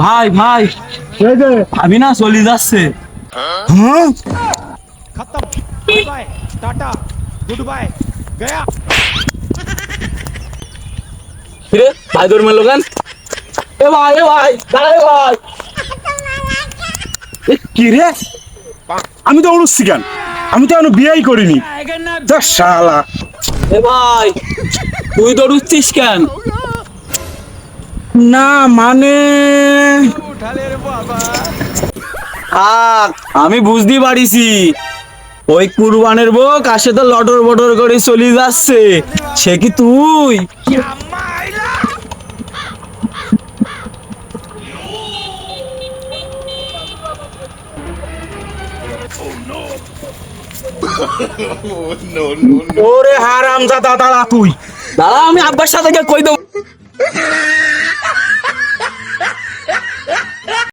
ভাই ভাই আমি না চলে যাচ্ছে। হ্যাঁ खत्म bye bye tata goodbye गया ফিরে ভাই তোর মেলো কেন? এ ভাই দাঁড়াই ভাই। কি রে আমি তো উড়ছি কেন আমি তো এখনো বিয়েই করিনি তা শালা এ ভাই তুই দৌড়ুচ্ছিস কেন? না মানে उठा ले रे बाबा আমি বুঝতে পারিছি ওই কুরবানের বউ কাছে তো লটর বটর করে চলে যাচ্ছে, সে কি তুই? ওরে হারামজাদা দাঁড়া তুই দাদা আমি আব্বার সাথে গিয়ে কই দেবো।